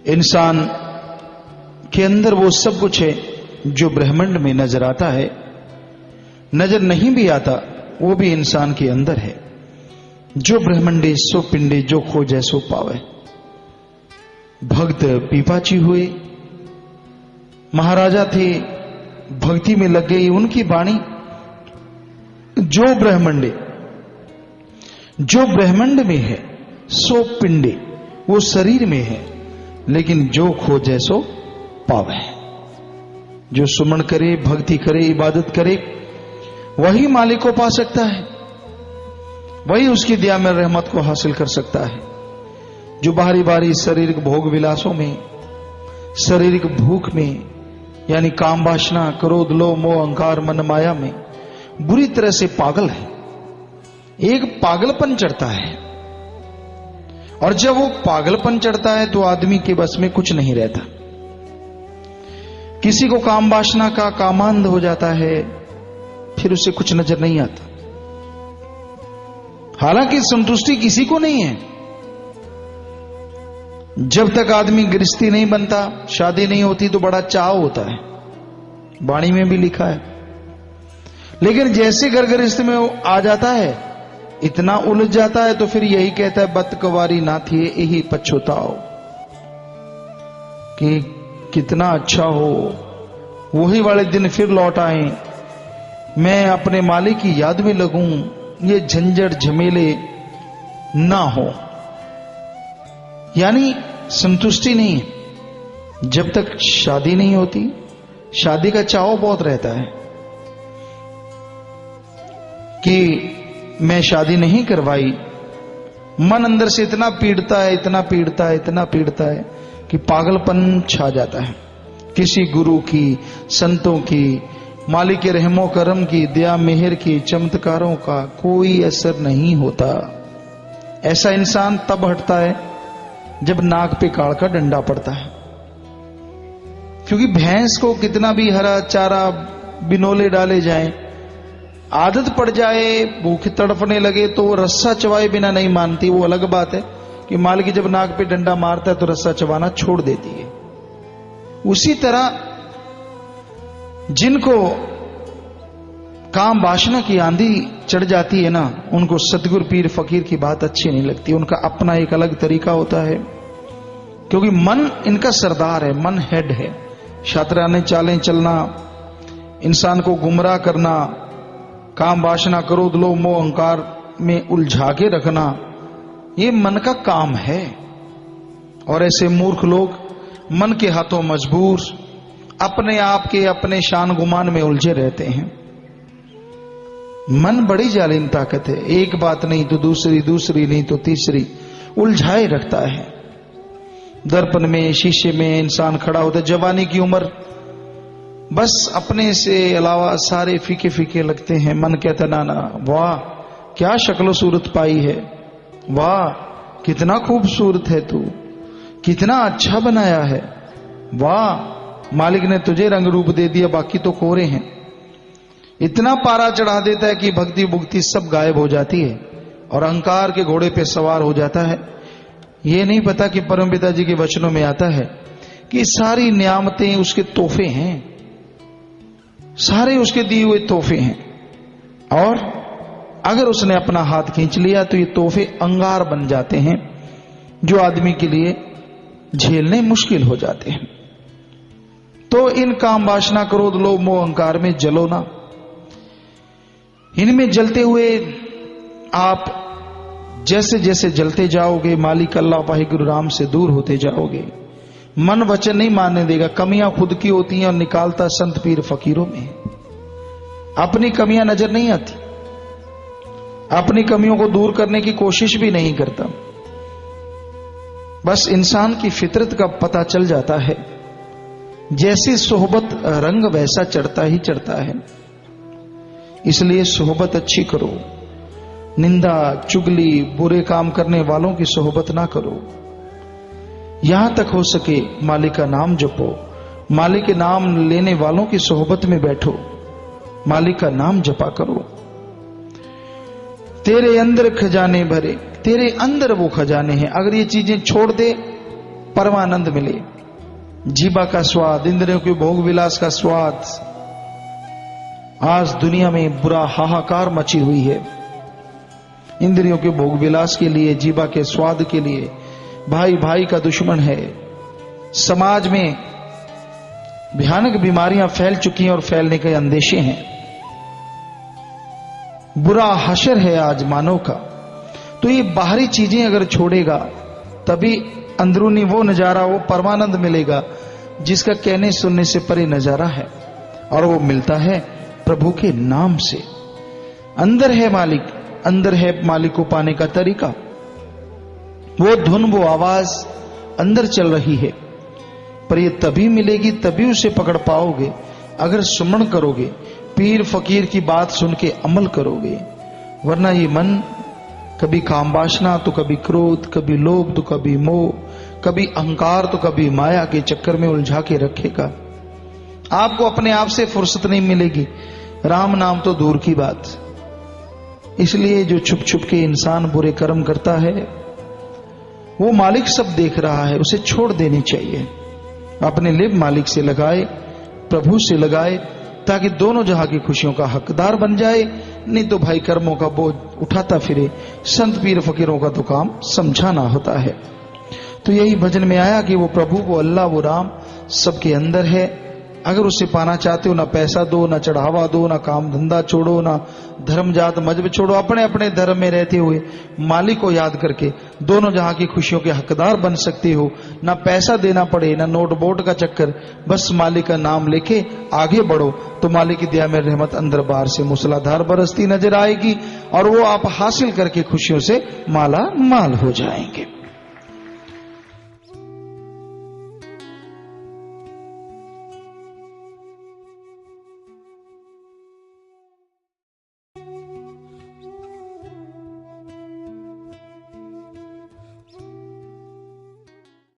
इंसान के अंदर वो सब कुछ है जो ब्रह्मांड में नजर आता है, नजर नहीं भी आता वो भी इंसान के अंदर है। जो ब्रह्मंडे सो पिंडे जो खोजे सो पावे। भक्त पीपाची हुए, महाराजा थे, भक्ति में लग गई। उनकी वाणी जो ब्रह्मांड में है सो पिंडे, वो शरीर में है, लेकिन जो खोजे सो पावे। जो सुमन करे, भक्ति करे, इबादत करे, वही मालिक को पा सकता है, वही उसकी दया में रहमत को हासिल कर सकता है। जो बाहरी बाहरी शारीरिक भोग विलासों में, शारीरिक भूख में, यानी काम वासना, क्रोध, लोभ, मोह, अहंकार, मन माया में बुरी तरह से पागल है, एक पागलपन चढ़ता है। और जब वो पागलपन चढ़ता है तो आदमी के बस में कुछ नहीं रहता। किसी को काम वासना का कामांध हो जाता है, फिर उसे कुछ नजर नहीं आता। हालांकि संतुष्टि किसी को नहीं है। जब तक आदमी गृहस्थी नहीं बनता, शादी नहीं होती, तो बड़ा चाव होता है, वाणी में भी लिखा है। लेकिन जैसे घर गृहस्थ में आ जाता है, इतना उलझ जाता है, तो फिर यही कहता है बतकवारी ना थी यही पछताओ, कि कितना अच्छा हो वही वाले दिन फिर लौट आए, मैं अपने मालिक की याद में लगूं, ये झंझट झमेले ना हो। यानी संतुष्टि नहीं है। जब तक शादी नहीं होती, शादी का चाव बहुत रहता है कि मैं शादी नहीं करवाई। मन अंदर से इतना पीड़ता है, इतना पीड़ता है, इतना पीड़ता है कि पागलपन छा जाता है। किसी गुरु की, संतों की, मालिक के रहमो करम की, दया मेहर की, चमत्कारों का कोई असर नहीं होता। ऐसा इंसान तब हटता है जब नाक पे काड़ का डंडा पड़ता है। क्योंकि भैंस को कितना भी हरा चारा बिनोले डाले जाए, आदत पड़ जाए, भूख तड़पने लगे तो वो रस्सा चबाए बिना नहीं मानती। वो अलग बात है कि मालिक जब नाक पे डंडा मारता है तो रस्सा चबाना छोड़ देती है। उसी तरह जिनको काम वासना की आंधी चढ़ जाती है ना, उनको सतगुरु पीर फकीर की बात अच्छी नहीं लगती। उनका अपना एक अलग तरीका होता है, क्योंकि मन इनका सरदार है, मन हेड है। शातराने चालें चलना, इंसान को गुमराह करना, काम वासना, क्रोध, लोभ, मोह, अहंकार में उलझा के रखना, ये मन का काम है। और ऐसे मूर्ख लोग मन के हाथों मजबूर, अपने आप के अपने शान गुमान में उलझे रहते हैं। मन बड़ी जालिम ताकत है, एक बात नहीं तो दूसरी, दूसरी नहीं तो तीसरी उलझाए रखता है। दर्पण में, शीशे में इंसान खड़ा होता है, जवानी की उम्र, बस अपने से अलावा सारे फीके फीके लगते हैं। मन कहता ना ना, वाह क्या शक्ल सूरत पाई है, वाह कितना खूबसूरत है तू, कितना अच्छा बनाया है, वाह मालिक ने तुझे रंग रूप दे दिया, बाकी तो कोरे हैं। इतना पारा चढ़ा देता है कि भक्ति भुक्ति सब गायब हो जाती है और अहंकार के घोड़े पे सवार हो जाता है। ये नहीं पता कि परमपिता जी के वचनों में आता है कि सारी नियामतें उसके तोहफे हैं, सारे उसके दिए हुए तोहफे हैं। और अगर उसने अपना हाथ खींच लिया तो ये तोहफे अंगार बन जाते हैं, जो आदमी के लिए झेलने मुश्किल हो जाते हैं। तो इन काम वासना, क्रोध, लोभ, मोह, अहंकार में जलो ना। इनमें जलते हुए आप जैसे जैसे जलते जाओगे, मालिक अल्लाह वाहिगुरु राम से दूर होते जाओगे। मन वचन नहीं मानने देगा। कमियां खुद की होती हैं और निकालता संत पीर फकीरों में। अपनी कमियां नजर नहीं आती, अपनी कमियों को दूर करने की कोशिश भी नहीं करता। बस इंसान की फितरत का पता चल जाता है, जैसी सोहबत रंग वैसा चढ़ता ही चढ़ता है। इसलिए सोहबत अच्छी करो, निंदा, चुगली, बुरे काम करने वालों की सोहबत ना करो। यहां तक हो सके मालिक का नाम जपो, मालिक के नाम लेने वालों की सोहबत में बैठो, मालिक का नाम जपा करो। तेरे अंदर खजाने भरे, तेरे अंदर वो खजाने हैं। अगर ये चीजें छोड़ दे परमानंद मिले, जीवा का स्वाद, इंद्रियों के भोग विलास का स्वाद। आज दुनिया में बुरा हाहाकार मची हुई है। इंद्रियों के भोग विलास के लिए, जीवा के स्वाद के लिए भाई भाई का दुश्मन है। समाज में भयानक बीमारियां फैल चुकी हैं और फैलने के अंदेशे हैं। बुरा हशर है आज मानव का। तो ये बाहरी चीजें अगर छोड़ेगा तभी अंदरूनी वो नजारा, वो परमानंद मिलेगा जिसका कहने सुनने से परे नजारा है, और वो मिलता है प्रभु के नाम से। अंदर है मालिक, अंदर है मालिक को पाने का तरीका। वो धुन, वो आवाज अंदर चल रही है, पर ये तभी मिलेगी, तभी उसे पकड़ पाओगे अगर सुमरण करोगे, पीर फकीर की बात सुन के अमल करोगे। वरना ये मन कभी काम वासना तो कभी क्रोध, कभी लोभ तो कभी मोह, कभी अहंकार तो कभी माया के चक्कर में उलझा के रखेगा। आपको अपने आप से फुर्सत नहीं मिलेगी, राम नाम तो दूर की बात। इसलिए जो छुप छुप के इंसान बुरे कर्म करता है, वो मालिक सब देख रहा है, उसे छोड़ देनी चाहिए। अपने लिप मालिक से लगाए, प्रभु से लगाए, ताकि दोनों जहां की खुशियों का हकदार बन जाए। नहीं तो भाई कर्मों का बोझ उठाता फिरे। संत पीर फकीरों का तो काम समझाना होता है। तो यही भजन में आया कि वो प्रभु, वो अल्लाह, वो राम सबके अंदर है। अगर उसे पाना चाहते हो, ना पैसा दो, ना चढ़ावा दो, ना काम धंधा छोड़ो, ना धर्म जात मजहब छोड़ो, अपने अपने धर्म में रहते हुए मालिक को याद करके दोनों जहां की खुशियों के हकदार बन सकते हो। ना पैसा देना पड़े, ना नोट बोट का चक्कर, बस मालिक का नाम लेके आगे बढ़ो तो मालिक की दया में रहमत अंदर बाहर से मूसलाधार बरसती नजर आएगी, और वो आप हासिल करके खुशियों से माला माल हो जाएंगे।